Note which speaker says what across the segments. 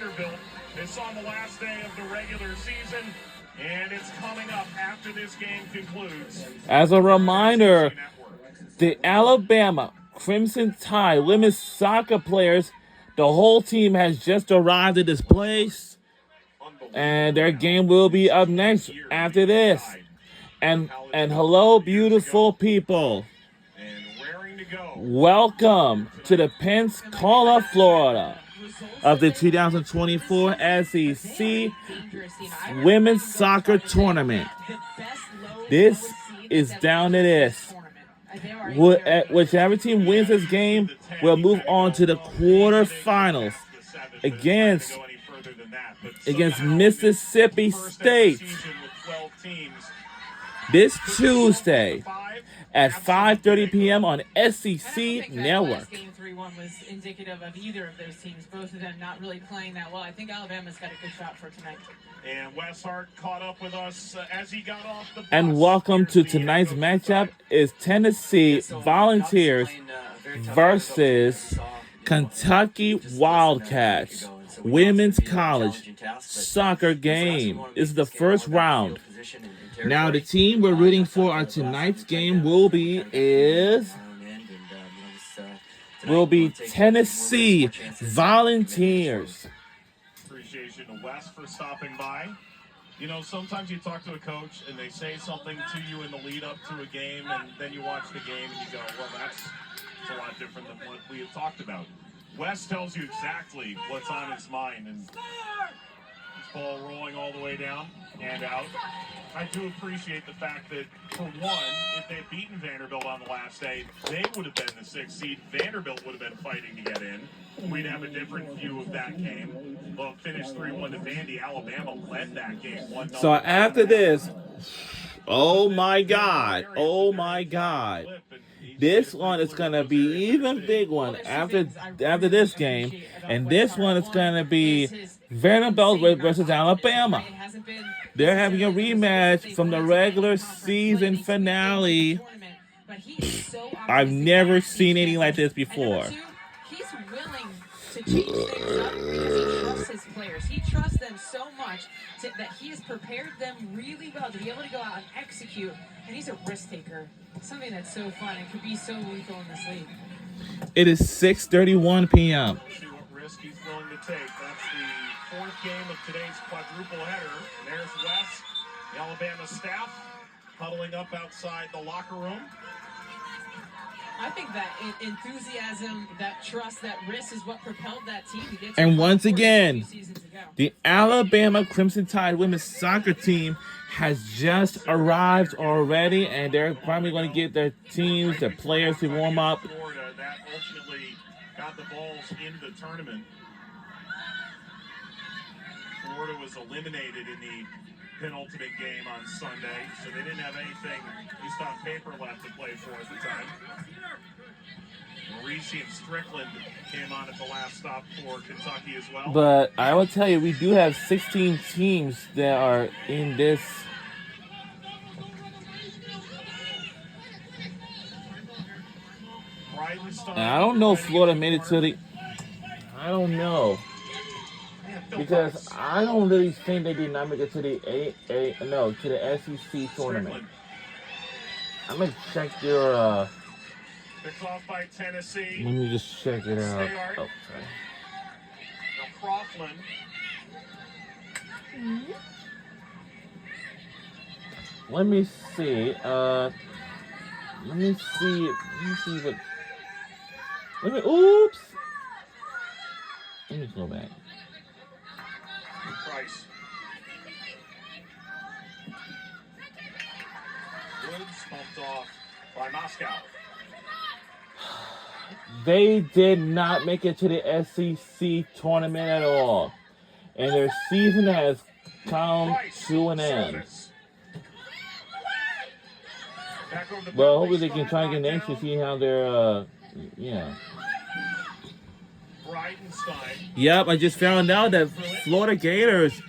Speaker 1: Vanderbilt. It's on the last day of the regular season, and it's coming up after this game concludes.
Speaker 2: As a reminder, the Alabama Crimson Tide women's soccer players, the whole team has just arrived at this place, and their game will be up next after this. And hello, beautiful people. Welcome to the Pensacola, Florida, of the 2024 SEC Women's Soccer Tournament. This is down to this. Whichever team wins this game will move on to the quarterfinals against Mississippi State this Tuesday at 5:30 p.m. on SEC Network.
Speaker 3: Game 3-1 was indicative of either of those teams, both of them not really playing that well. I think Alabama's got a good shot for tonight.
Speaker 1: And Wes Hart caught up with us as he got off the bus.
Speaker 2: And welcome to tonight's matchup is Tennessee Volunteers versus Kentucky Wildcats. Women's college soccer game. This is the first round. Now the team we're rooting for on tonight's game will be Tennessee Volunteers.
Speaker 1: Appreciation to Wes for stopping by. You know, sometimes you talk to a coach and they say something to you in the lead up to a game, and then you watch the game and you go, well, that's a lot different than what we had talked about. Wes tells you exactly what's on his mind, and this ball rolling all the way down and out. I do appreciate the fact that, for one, if they had beaten Vanderbilt on the last day, they would have been the 6th seed. Vanderbilt would have been fighting to get in. We'd have a different view of that game. Well, it finished 3-1 to Vandy. Alabama led that game 1-0.
Speaker 2: So after this, oh my God, this one is gonna be even big one after this game, and this one is gonna be Vanderbilt versus Alabama. They're having a rematch from the regular season finale. I've never seen anything like this before.
Speaker 3: He's willing to change things up because he trusts his players. He trusts them so much that he has prepared them really well to be able to go out and execute. And he's a risk taker. Something that's so fun and could be so lethal in this league.
Speaker 2: It is 6:31 p.m.
Speaker 1: We'll see what risk he's willing to take. That's the 4th game of today's quadruple header. There's Wes, the Alabama staff, huddling up outside the locker room.
Speaker 3: I think that enthusiasm, that trust, that risk is what propelled that team to get to
Speaker 2: And once again,
Speaker 3: seasons ago.
Speaker 2: the Alabama Crimson Tide women's soccer team has just arrived already, and they're probably going to get their teams, their players to warm up.
Speaker 1: Florida, that ultimately got the balls into the tournament. Florida was eliminated in the penultimate game on Sunday, so they didn't have anything, at least on paper, left to play for at the time. Maurice and Strickland came on at the last stop for Kentucky as well.
Speaker 2: But I will tell you, we do have 16 teams that are in this. And I don't know if Florida made it to the. I don't know. Because I don't really think they did not make it to the to the SEC tournament. I'm gonna check your
Speaker 1: Picked off by Tennessee.
Speaker 2: Let me just check it out. Oh, sorry.
Speaker 1: Now Croughtland.
Speaker 2: Let me see. Let me see what. Oops. Let me go back.
Speaker 1: Price. Woods bumped off by Moscow.
Speaker 2: They did not make it to the SEC tournament at all. And their season has come to an end. Well, hopefully they can try and get next to see how they're, yeah. Yep, I just found out that Florida Gators,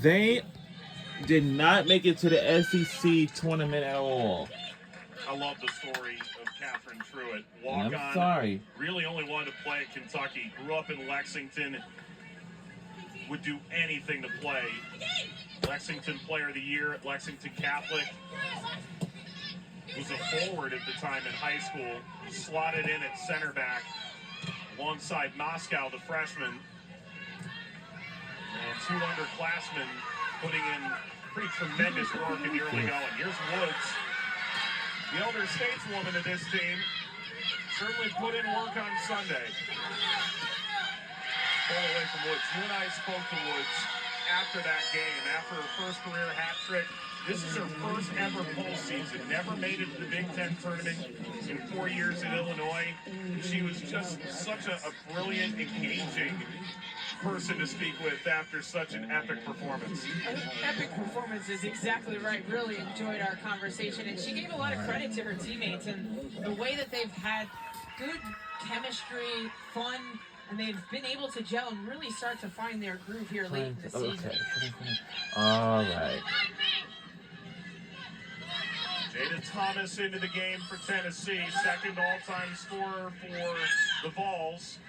Speaker 2: they did not make it to the SEC tournament at all.
Speaker 1: I love the story of Catherine Truitt.
Speaker 2: I'm sorry.
Speaker 1: Really only wanted to play at Kentucky. Grew up in Lexington. would do anything to play. Lexington Player of the Year at Lexington Catholic. Was a forward at the time in high school. Slotted in at center back alongside Moscow, the freshman. And two underclassmen putting in pretty tremendous work in the early going. Here's Woods, the elder stateswoman of this team. Certainly put in work on Sunday. Ball away from Woods. You and I spoke to Woods after that game, after her first career hat trick. This is her first ever postseason. Never made it to the Big Ten tournament in 4 years in Illinois. She was just such a brilliant, engaging person to speak with after such an epic performance.
Speaker 3: Epic performance is exactly right. Really enjoyed our conversation, and she gave a lot of credit to her teammates and the way that they've had good chemistry, fun, and they've been able to gel and really start to find their groove here late in the season.
Speaker 2: All right.
Speaker 1: Jada Thomas into the game for Tennessee, second all-time scorer for the Vols.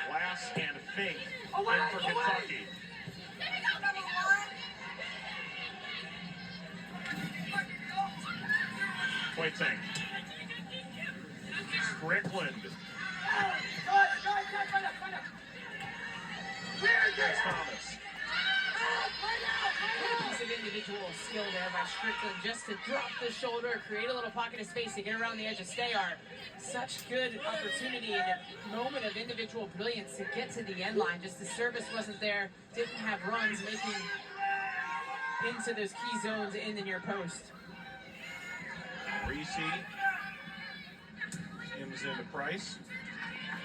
Speaker 1: Glass and Fink in for Kentucky. Quaiting. Strickland. Here's Thomas.
Speaker 3: A piece of individual skill there by Strickland just to drop the shoulder, create a little pocket of space to get around the edge of Stayard. Such good opportunity and a moment of individual brilliance to get to the end line. Just the service wasn't there, didn't have runs making into those key zones in the near post.
Speaker 1: Reese. Skims into Price.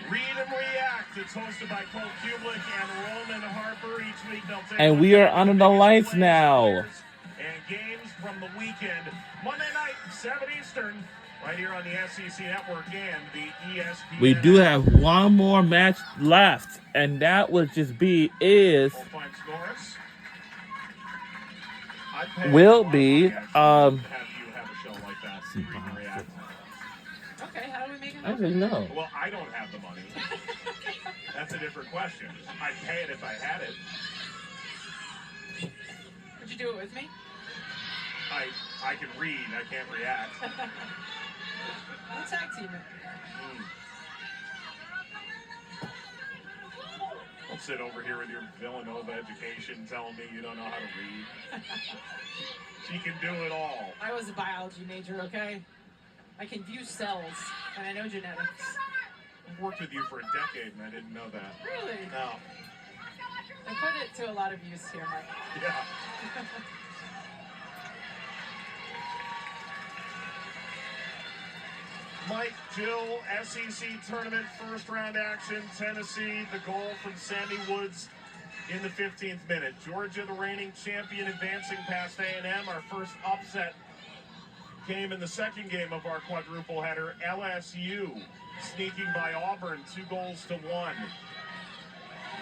Speaker 1: Read and React. It's hosted by Cole Kublik and Roman Harper. Each week they'll take
Speaker 2: And we are under the lights now.
Speaker 1: And games from the weekend. Monday night, 7 Eastern, right here on the SEC Network and the ESPN.
Speaker 2: We do have one more match left, and that would just be will be
Speaker 1: have you have a show like that. Read and React.
Speaker 3: Okay, how do we make it
Speaker 2: I
Speaker 3: happen?
Speaker 2: didn't know.
Speaker 1: Well, I don't have the money. That's a different question. I'd pay it if I had it.
Speaker 3: Would you do it with me?
Speaker 1: I can read, I can't react.
Speaker 3: We'll tag team it.
Speaker 1: Don't sit over here with your Villanova education telling me you don't know how to read. She can do it all.
Speaker 3: I was a biology major, okay? I can view cells, and I know genetics.
Speaker 1: I've worked with you for a decade, and I didn't know that.
Speaker 3: Really?
Speaker 1: No.
Speaker 3: I put it to a lot of use here, Mike.
Speaker 1: Yeah. Mike, Jill, SEC tournament, first round action, Tennessee, the goal from Sammy Woods in the 15th minute. Georgia, the reigning champion, advancing past A&M. Our first upset came in the second game of our quadruple header. LSU sneaking by Auburn, 2-1.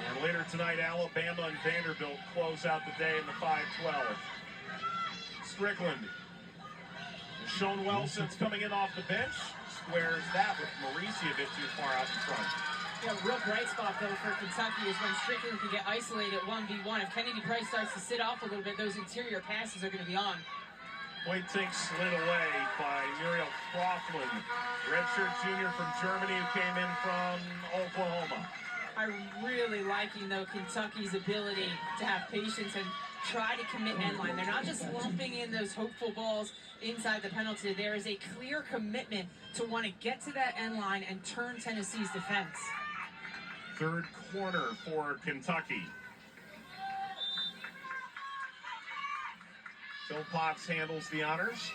Speaker 1: And later tonight, Alabama and Vanderbilt close out the day in the 5-12. Strickland has shown well since coming in off the bench. Squares that with Maurice a bit too far out in front.
Speaker 3: Yeah, real bright spot, though, for Kentucky is when Strickland can get isolated at 1v1. If Kennedy Price starts to sit off a little bit, those interior passes are going to be on.
Speaker 1: Quaiting slid away by Muriel Croughlin, redshirt junior from Germany who came in from Oklahoma.
Speaker 3: I'm really liking, though, Kentucky's ability to have patience and try to commit end line. They're not just lumping in those hopeful balls inside the penalty. There is a clear commitment to want to get to that end line and turn Tennessee's defense.
Speaker 1: Third corner for Kentucky. Phil Potts handles the honors.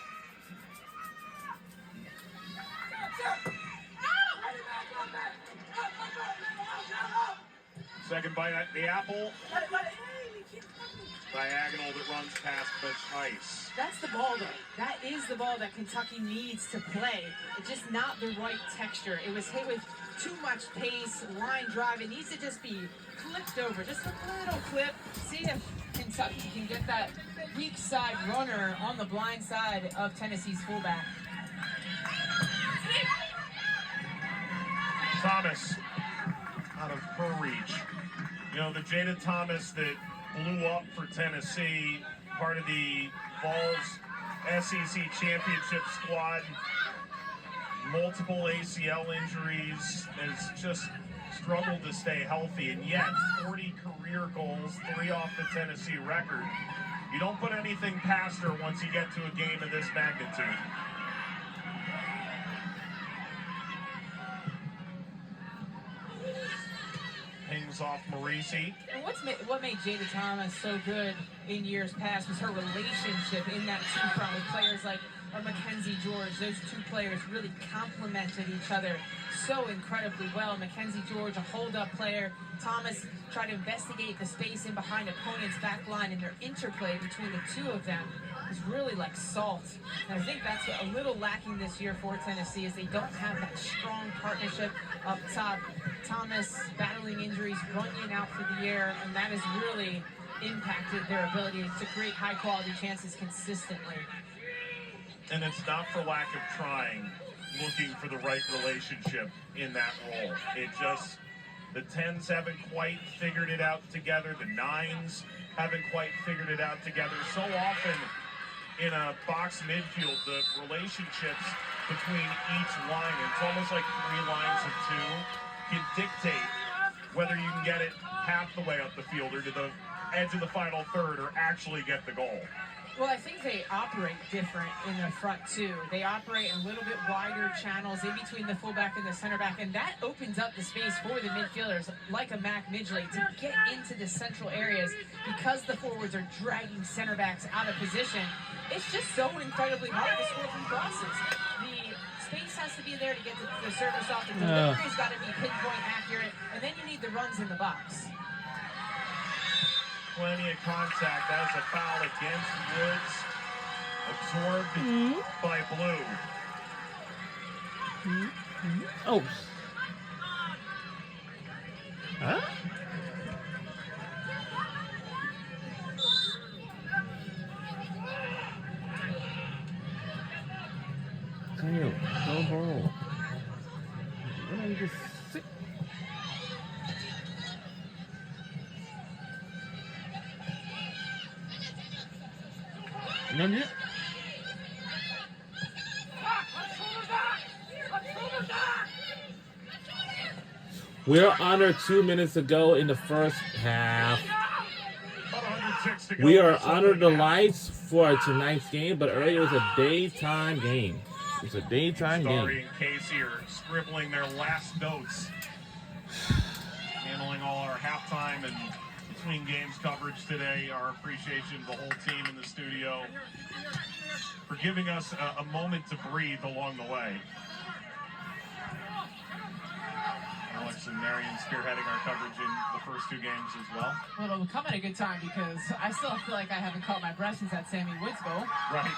Speaker 1: Second bite at the apple. Diagonal that runs past the ice.
Speaker 3: That's the ball, though. That is the ball that Kentucky needs to play. It's just not the right texture. It was hit with too much pace, line drive. It needs to just be flipped over. Just a little clip. See if Kentucky can get that weak side runner on the blind side of Tennessee's fullback.
Speaker 1: Thomas out of her reach. You know, the Jada Thomas that blew up for Tennessee, part of the Vols SEC championship squad, multiple ACL injuries, has just struggled to stay healthy, and yet 40 career goals, 3 off the Tennessee record. You don't put anything past her once you get to a game of this magnitude. Pings off Marisi.
Speaker 3: And what made Jada Thomas so good in years past was her relationship in that two front with players like Mackenzie George. Those two players really complemented each other so incredibly well. Mackenzie George, a hold-up player. Thomas tried to investigate the space in behind opponents' back line, and their interplay between the two of them is really like salt. And I think that's a little lacking this year for Tennessee, is they don't have that strong partnership up top. Thomas battling injuries, Runyon out for the year, and that has really impacted their ability to create high-quality chances consistently.
Speaker 1: And it's not for lack of trying, looking for the right relationship in that role. It just, the 10s haven't quite figured it out together. The 9s haven't quite figured it out together. So often in a box midfield, the relationships between each line, it's almost like 3 lines of 2, can dictate whether you can get it half the way up the field or to the edge of the final third or actually get the goal.
Speaker 3: Well, I think they operate different in the front, too. They operate in a little bit wider channels in between the fullback and the center back, and that opens up the space for the midfielders, like a Mac Midgley, to get into the central areas because the forwards are dragging center backs out of position. It's just so incredibly hard to score from crosses. The space has to be there to get the service off. The delivery's got to be pinpoint accurate, and then you need the runs in the box.
Speaker 1: Plenty of contact. That was a foul against Woods. Absorbed by Blue.
Speaker 2: Oh. Huh? Damn, no ball. Why don't you just sit? None yet? We're under 2 minutes to go in the first half. We are under the lights for tonight's game, but earlier it was a daytime game. It's a daytime game.
Speaker 1: Starry and Casey are scribbling their last notes, handling all our halftime and between games coverage today. Our appreciation to the whole team in the studio for giving us a moment to breathe along the way. Alex and Marion spearheading our coverage in the first 2 games as well.
Speaker 3: Well, it'll come at a good time because I still feel like I haven't caught my breath since that Sammy Woods goal.
Speaker 1: Right.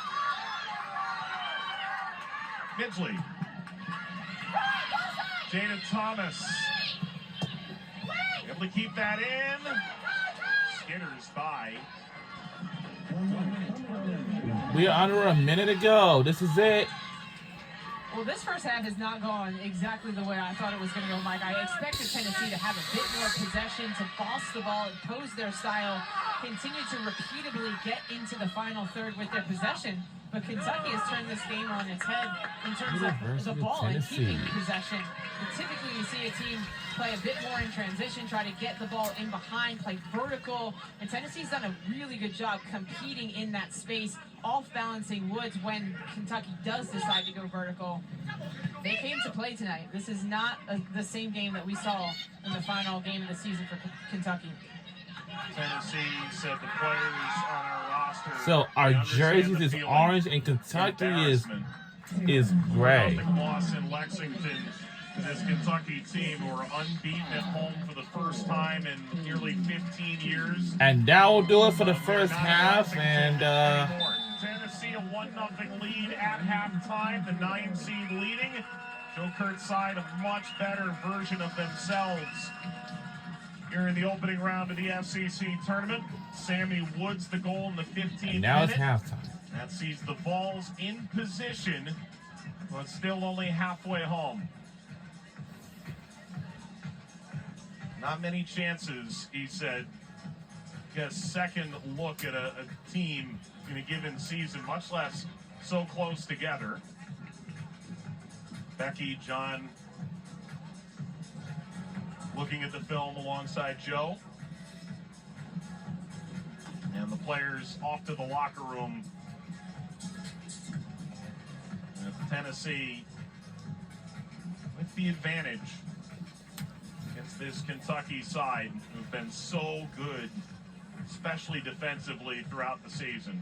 Speaker 1: Midgley. Jada Thomas. Able to keep that in. Skitters by.
Speaker 2: We are under a minute to go. This is it.
Speaker 3: Well, this first half has not gone exactly the way I thought it was going to go, Mike. I expected Tennessee to have a bit more possession, to boss the ball, impose their style, continue to repeatedly get into the final third with their possession. But Kentucky has turned this game on its head in terms of the ball and keeping possession. And typically you see a team play a bit more in transition, try to get the ball in behind, play vertical. And Tennessee's done a really good job competing in that space, off-balancing Woods when Kentucky does decide to go vertical. They came to play tonight. This is not the same game that we saw in the final game of the season for Kentucky.
Speaker 1: Tennessee said the players on our roster.
Speaker 2: So our jerseys is orange and Kentucky is gray.
Speaker 1: Nothing loss in Lexington to this Kentucky team who are unbeaten at home for the first time in nearly 15 years.
Speaker 2: And that will do it for the first half. And
Speaker 1: Tennessee a 1-0 lead at halftime. The 9 seed leading. Joe Kurt's side a much better version of themselves. Here in the opening round of the FCC tournament, Sammy Woods the goal in the 15th minute.
Speaker 2: now it's halftime.
Speaker 1: That sees the Vols in position, but still only halfway home. Not many chances, he said, get a second look at a team in a given season, much less so close together. Becky, John, looking at the film alongside Joe. And the players off to the locker room. And Tennessee with the advantage against this Kentucky side who've been so good, especially defensively throughout the season.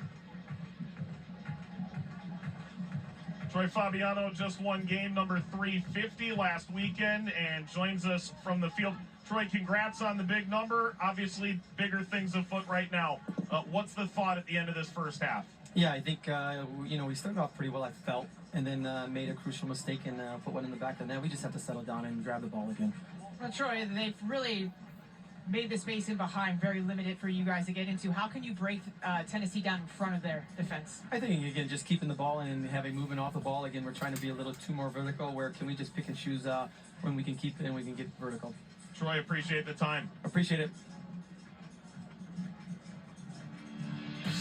Speaker 1: Troy Fabiano just won game number 350 last weekend and joins us from the field. Troy, congrats on the big number. Obviously, bigger things afoot right now. What's the thought at the end of this first half?
Speaker 4: Yeah, I think, we started off pretty well, I felt, and then made a crucial mistake and put one in the back of the net. We just have to settle down and grab the ball again.
Speaker 3: Well, Troy, they've really made the space in behind very limited for you guys to get into. How can you break Tennessee down in front of their defense?
Speaker 4: I think, again, just keeping the ball and having movement off the ball. Again, we're trying to be a little too more vertical. Where can we just pick and choose when we can keep it and we can get vertical?
Speaker 1: Troy, appreciate the time.
Speaker 4: Appreciate it.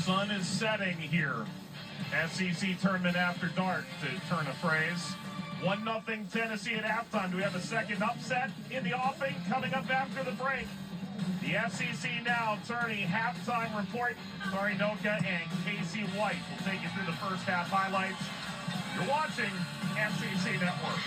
Speaker 1: Sun is setting here. SEC tournament after dark, to turn a phrase. 1-0 Tennessee at halftime. Do we have a second upset in the offing coming up after the break? The SEC Now Tourney halftime report. Sorry, Noka and Casey White will take you through the first half highlights. You're watching SEC Network.